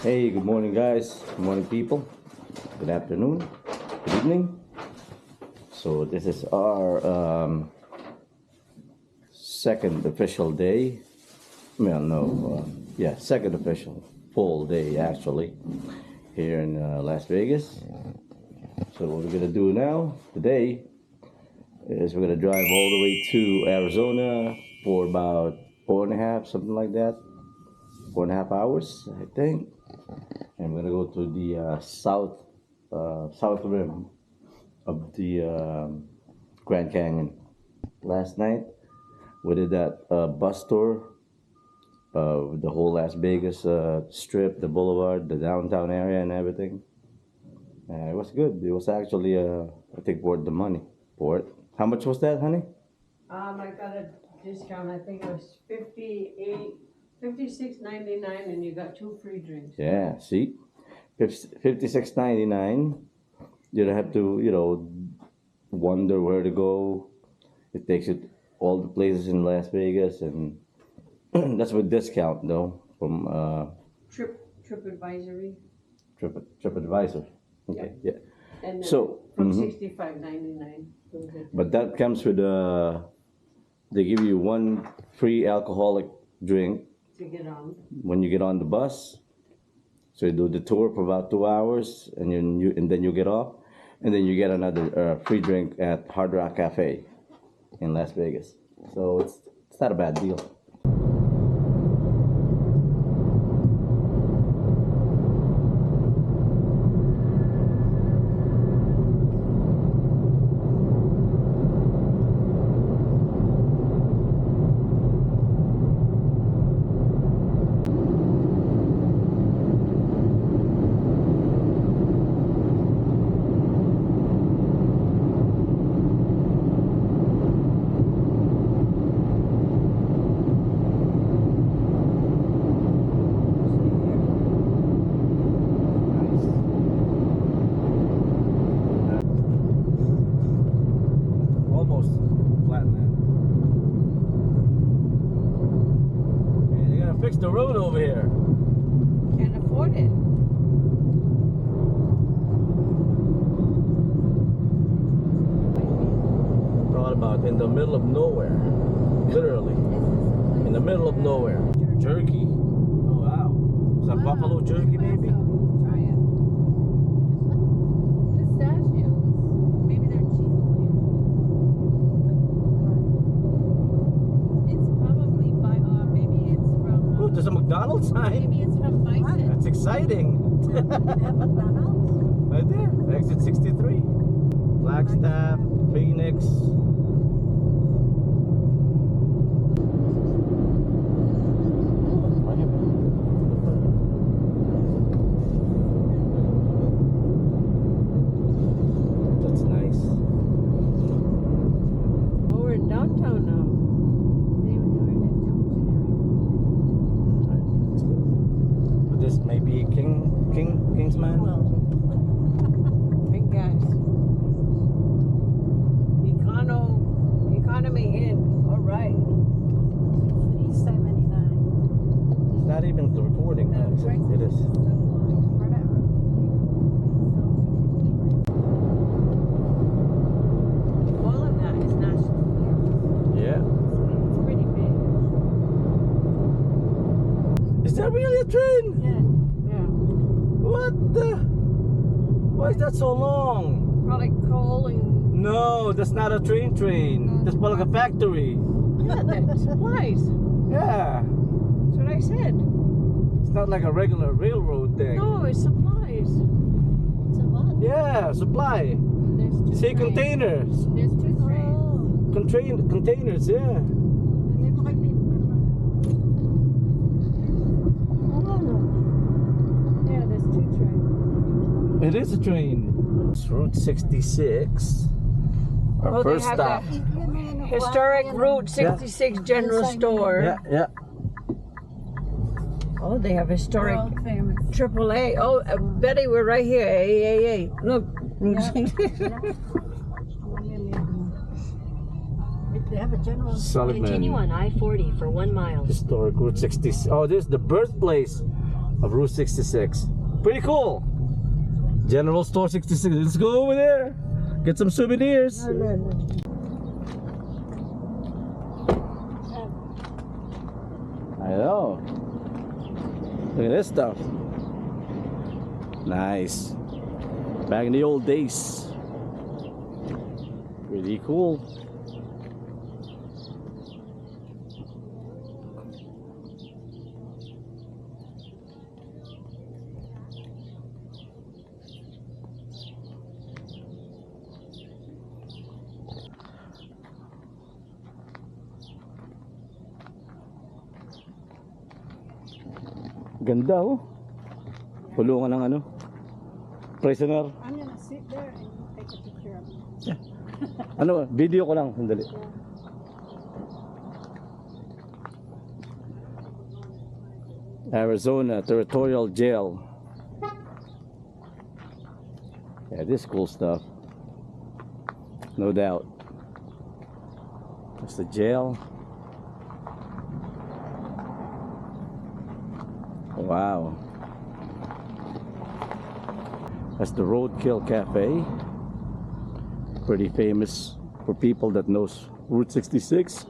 Hey, good morning, guys. Good morning, people. Good afternoon. Good evening. So this is our second official day. Well, no, second official full day actually here in Las Vegas. So what we're gonna do now today is we're gonna drive all the way to Arizona for about 4.5, something like that. 4.5 hours, I think. And we're gonna go to the south rim of the Grand Canyon. Last night we did that bus tour of the whole Las Vegas strip, the boulevard, the downtown area, and everything. It was good. It was actually I think worth the money for it. How much was that, honey? I got a discount. I think it was $56.99, and you got 2 free drinks. Yeah, see, $56.99. You don't have to, wonder where to go. It takes you to all the places in Las Vegas, and that's with discount though from TripAdvisory. TripAdvisor. Okay, yeah. And So from $65.99. but that comes with they give you one free alcoholic drink To get on. when you get on the bus. So you do the tour for about 2 hours, and then you get off, and then you get another free drink at Hard Rock Cafe in Las Vegas. So it's not a bad deal. Almost flatland. Hey, they gotta fix the road over here. Can't afford it. Thought about in the middle of nowhere, literally in the middle of nowhere. Jerky. Oh wow. Is that buffalo jerky, maybe? Try it. Pistachios. Maybe they're cheap over here. It's probably maybe it's from. Oh, there's a McDonald's sign. Maybe it's from Bison. That's exciting. McDonald's? Right there, exit 63. Flagstaff, Phoenix. That's nice. Oh, we're in downtown now. But this may be Kingsman. Big guys. Economy in. All right. $3.79. It's not even recording. No, it is. All of that is national. Yeah. It's pretty big. Is that really a train? Yeah. What the? Why is that so long? Probably coal and No, that's not a train. That's more like a factory. that supplies. Yeah. That's what I said. It's not like a regular railroad thing. No, it's supplies. It's a what? Yeah, supply. There's 2 See, trains. containers. There's 2 trains. Containers, yeah. Yeah, there's 2 trains. It is a train. It's Route 66. Our Oh, they first have stop. that historic Route 66 General Store. Yeah. Oh, they have historic AAA. Oh, Betty, we're right here. AAA. Look. They have a general. Sullivan. Continue on I-40 for 1 mile. Historic Route 66. Oh, this is the birthplace of Route 66. Pretty cool. General Store 66. Let's go over there. Get some souvenirs. I know. Look at this stuff. Nice. Back in the old days. Pretty cool. Ganda oh. Pulungan ng ano. Prisoner. I'm gonna sit there and take a picture of it. Ano, video ko lang, sandali. Arizona Territorial Jail. Yeah, this cool stuff. No doubt. That's the jail. Wow. That's the Roadkill Cafe. Pretty famous for people that knows Route 66.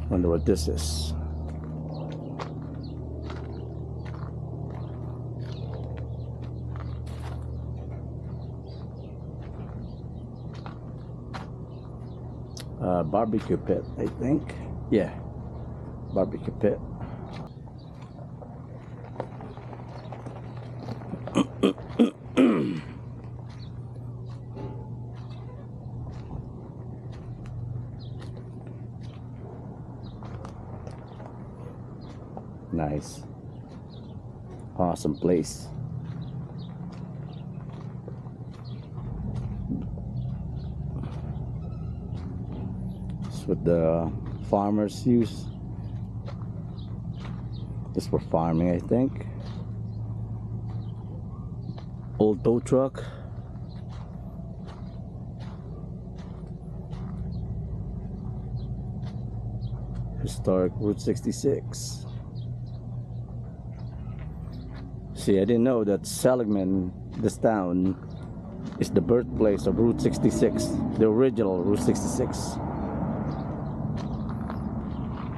Wonder what this is. Barbecue pit, I think. Yeah, barbecue pit. Nice. Awesome place. It's what the farmers use. This for farming, I think. Old tow truck. Historic Route 66. See, I didn't know that Seligman, this town, is the birthplace of Route 66, the original Route 66.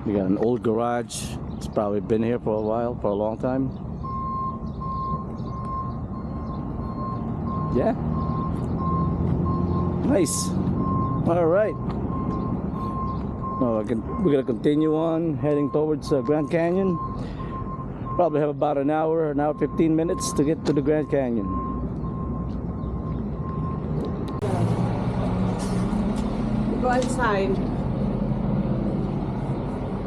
We got an old garage. It's probably been here for a while, for a long time. Yeah. Nice. All right. Oh, we're gonna continue on heading towards Grand Canyon. Probably have about an hour 15 minutes to get to the Grand Canyon. Go outside.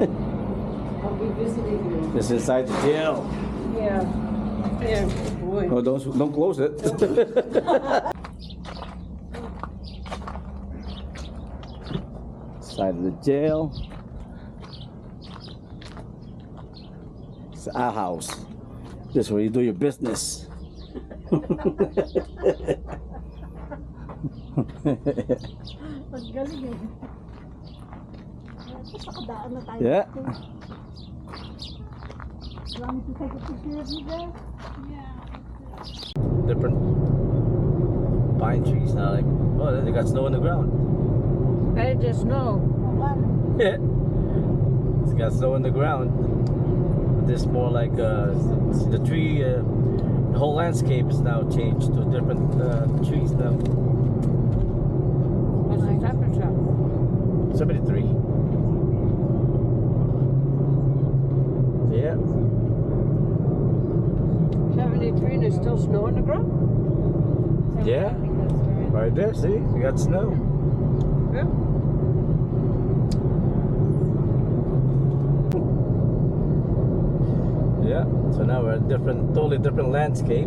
I'll be visiting you. Just inside the jail. Yeah. Yeah, boy. Oh, don't close it. Side of the jail. It's our house. This is where you do your business. Mas galing eh. Sa kadaan na tayo. Yeah. Want me to take a picture of you there? Different pine trees now. Like, oh, they got snow on the ground. I just know. Yeah. It's got snow on the ground. This more like the tree. The whole landscape is now changed to different trees now. What's the temperature? 73. Yeah. 73 and there's still snow on the ground? Yeah. Right there, see? We got snow. Yeah. Yeah, so now we're at totally different landscape.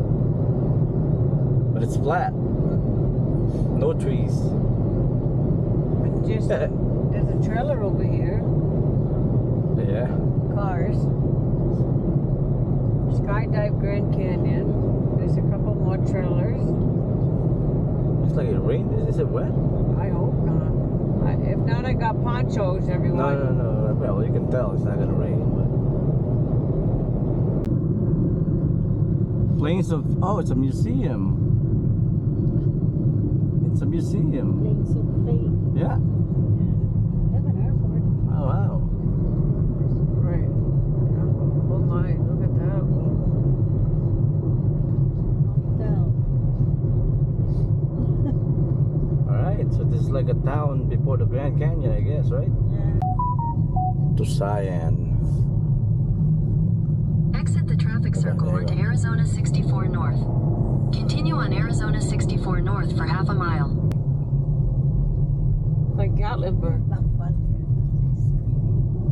But it's flat. No trees. Just there's a trailer over here. Yeah. Cars. Skydive Grand Canyon. There's a couple more trailers. Looks like it rained. Is it wet? I hope not. If not, I got ponchos, everyone. No. Well, you can tell it's not gonna rain. But... Plains of... Oh, it's a museum. It's a museum. Planes of fate. Yeah. There's an airport. Oh, wow. Right. Oh my, look at that. Alright, so this is like a town before the Grand Canyon, I guess, right? Yeah. To Cheyenne. Exit the traffic circle onto Arizona 64 North. Continue on Arizona 64 North for half a mile. Like Gatlinburg. Not fun.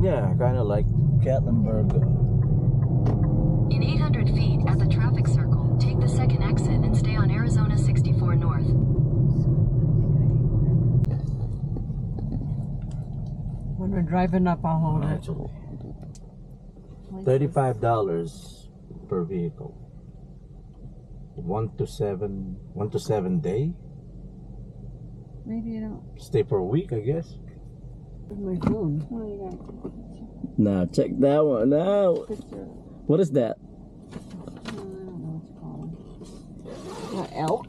Yeah, kind of like Gatlinburg. In 800 feet at the traffic circle, take the second exit and stay on Arizona 64 North. When we're driving up, I'll hold it. Actually, $35 per vehicle. 1 to 7 day. Maybe you don't. Stay for a week, I guess. Where's my phone? Oh, you got Now check that one out. a picture. What is that? I don't know what it's called. Elk?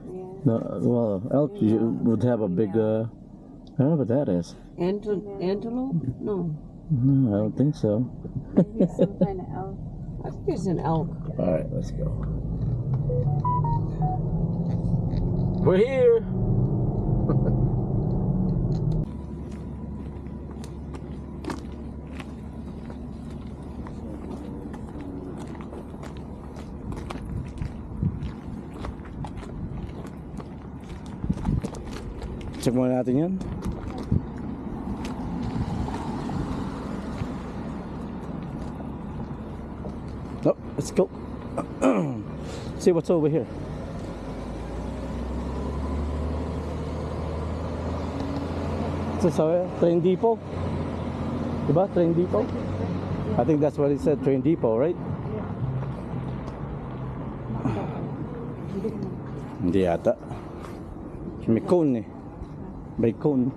Yeah. No, well, elk would have a big. I don't know what that is. Antelope? No. No, I don't think so. Maybe it's some kind of elk. I think it's an elk. All right, let's go. We're here. Check muna natin yan. Oh, let's go. See what's over here. This is our train depot. Diba? Train depot? I think that's what it said, train depot, right? Hindi yata. May cone eh. May cone.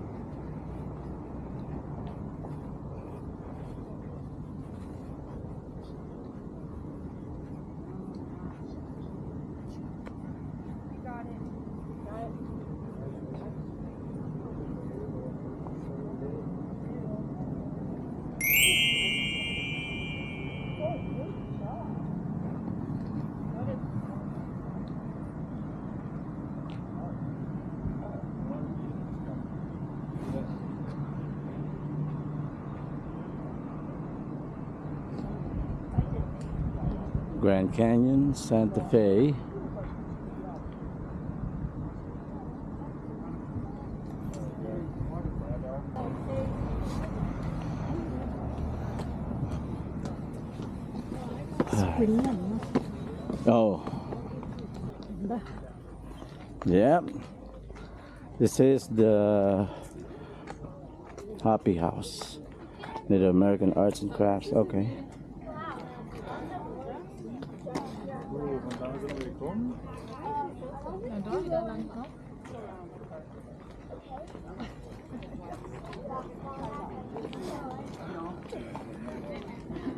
Grand Canyon, Santa Fe. Oh. Yep. This is the Happy House. Native American Arts and Crafts. Okay.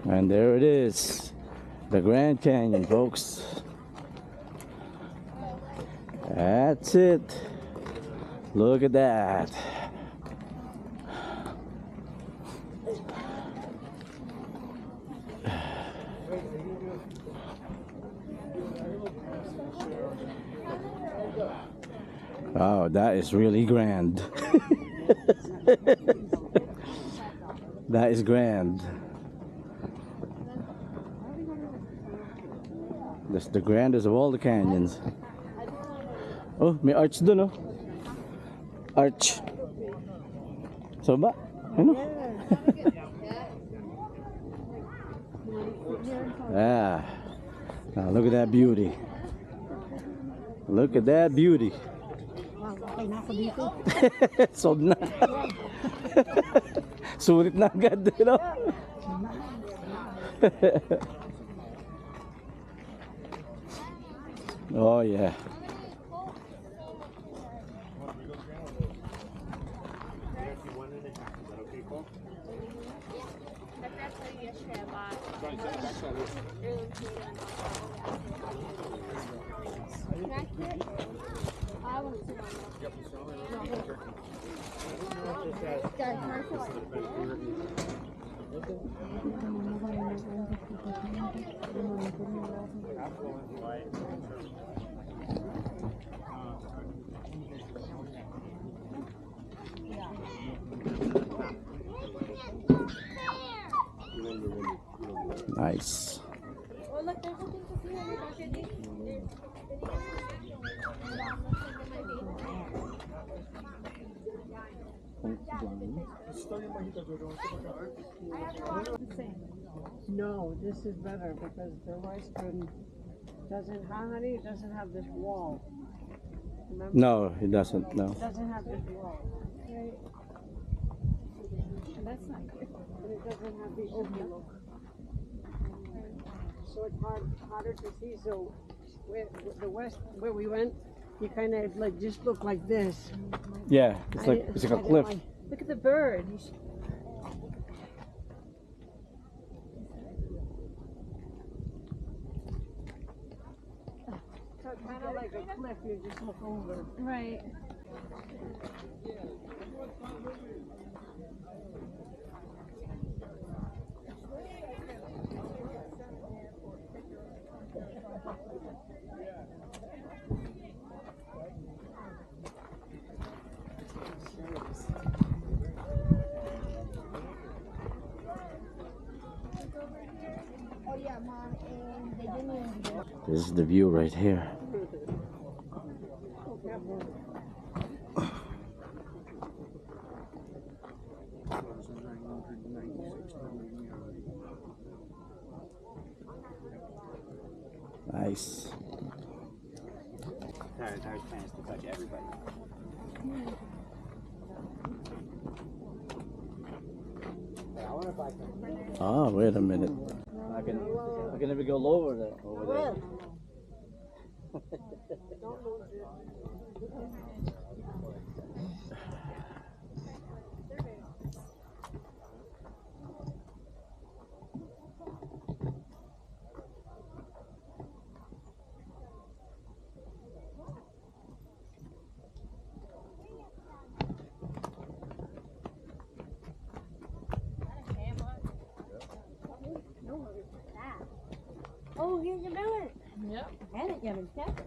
And there it is, the Grand Canyon, folks. That's it. Look at that. Wow, that is really grand. That is grand. That's the grandest of all the canyons. Oh, may arch dun, oh. Arch. So ba? Ano? Ah, now look at that beauty. Look at that beauty. Sold na. Sulit na agad, you know? Oh yeah. Nice. No, this is better because the Western doesn't have honey. It doesn't have this wall. Remember? No, it doesn't. No. It doesn't have this wall. That's not good. And it doesn't have the overlook. So it's harder to see. So the west where we went, you kind of like just look like this. Yeah, it's like I a didn't cliff. like- Look at the bird. So it's kind of like a cliff. You just look over. Right. This is the view right here. Nice. There's plans to touch everybody. I wonder if I can. Ah, wait a minute. I can never go lower there. Over there. Oh, here's your billet. Yep. Had it, Kevin. Kept it.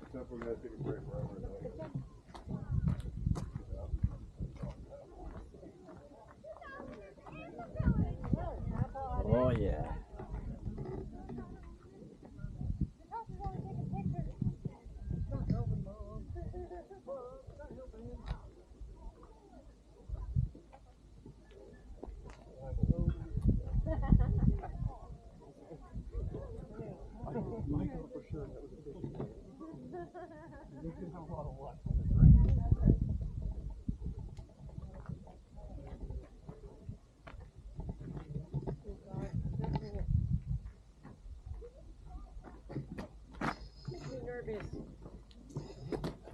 Except we're gonna take a break wherever it is. Oh yeah. Nervous.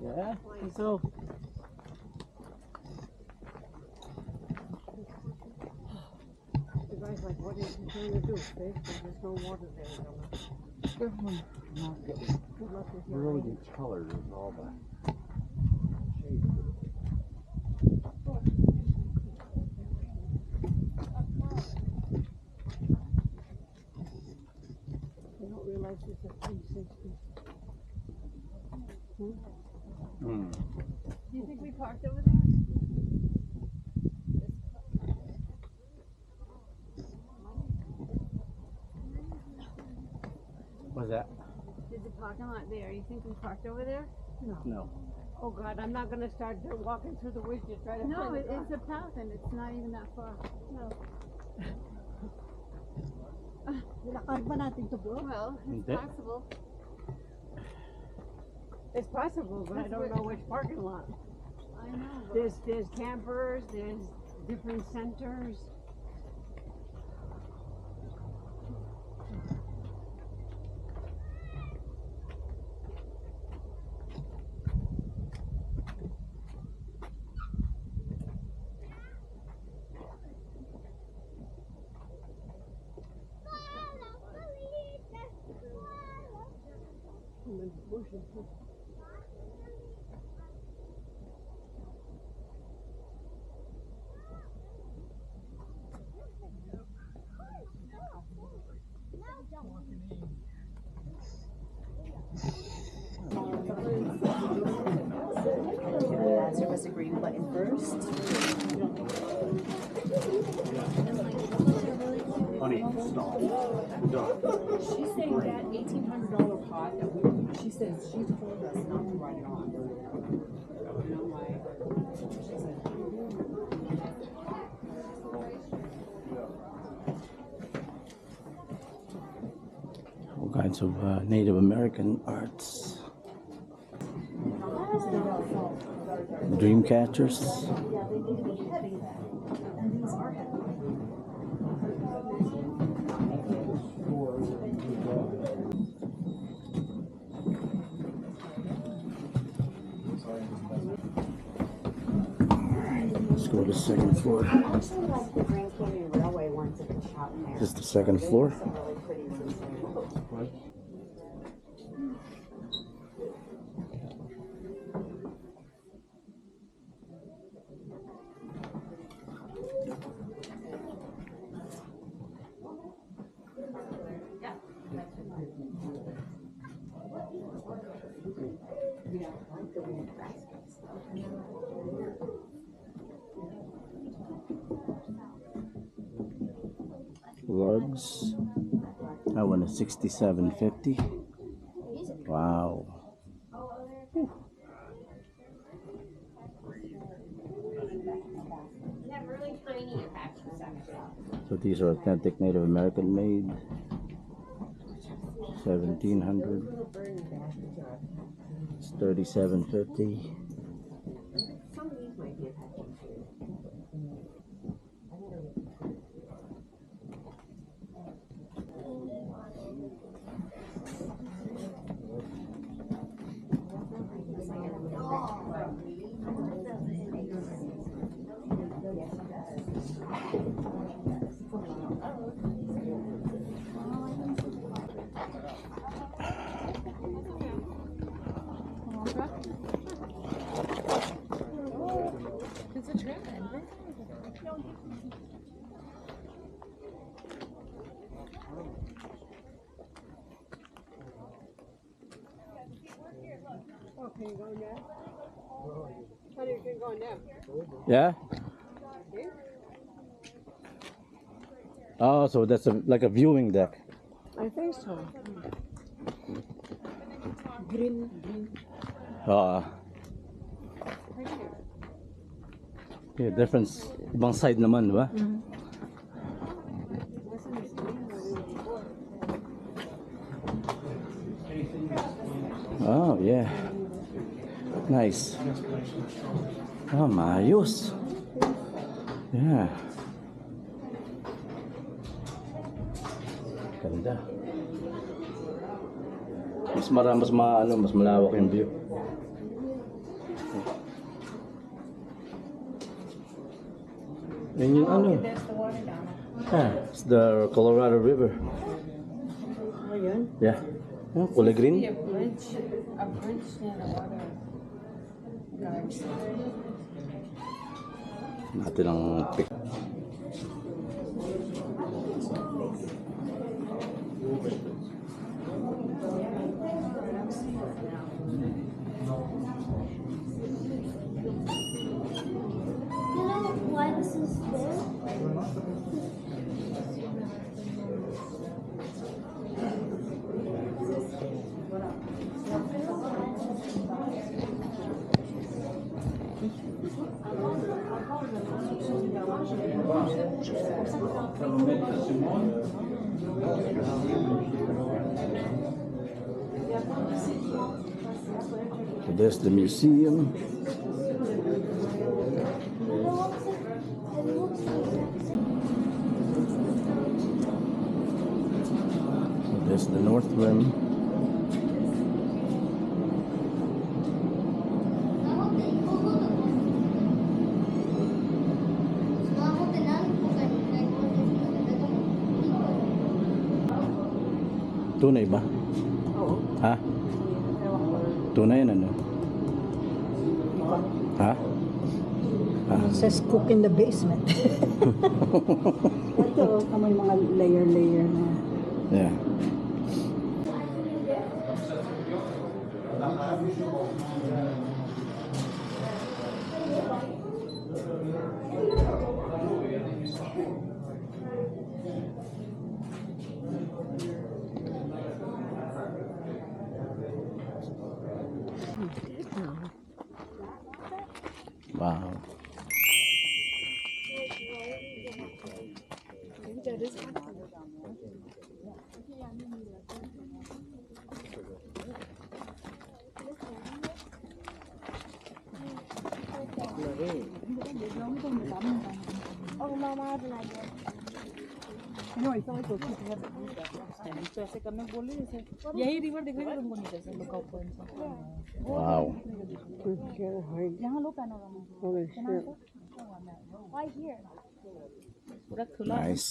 Yeah. So. The guy's like, what is he trying to do? There's no water there. Good luck with your Really rain. good colors and all that. I don't realize it's a 360. Hmm. Do you think we parked over there? What's that? There's a parking lot there. You think we parked over there? No. Oh God, I'm not gonna start walking through the woods to try to No, find a car. it's a path and it's not even that far. No. Nilakad ba natin to, bro? Well, it's Hindi. possible. It's possible, but I don't know which parking lot. I know. But There's campers, there's different centers. And then bushes. there was a green button first. Honey, stop. We're done. She's saying that $1,800 pot that we, she says she told us not to write it off. And I'm like, she said, All kinds of Native American arts. Dream catchers. yeah, they need to be heavy then. And these are heavy. Let's go to the second floor. Actually, like the Grand Canyon Railway wants a shop there. This is the second floor. Some really pretty things. Rugs. That one is $67.50. Wow. So these are authentic Native American made. 1700. It's $37.50. Some of these might be attaching to. Oh, can you go in there? Honey, you can go in there. Yeah? Oh, so that's like a viewing deck. I think so. Green. Ah. Yeah, difference. Ibang side naman, di ba? Oh, yeah. Nice. Oh, maayos. Yeah. Ganda. Mas mas malawak yung view. Yun yung ano. Ah, it's the Colorado River. Oh, yun? Yeah. Oh, kulay green. A bridge and a water guards. Natin ang pic. You know why this is there? So there's the museum. So there's the North Rim. Tunay ba? Oo. Ha? Ewan ko. Tunay na no? Ha? Ha? It says cook in the basement. Ito, may mga layer-layer na. Yeah. Wow. Oh, Mama has an idea. No, ऐसा है तो ठीक है। तो ऐसे करना बोले जैसे यही रिवर दिखेगा तुमको नीचे से लुकआउट पॉइंट से। Wow. यहाँ लो पैनोरामा। Right here. पूरा खुला है। Nice.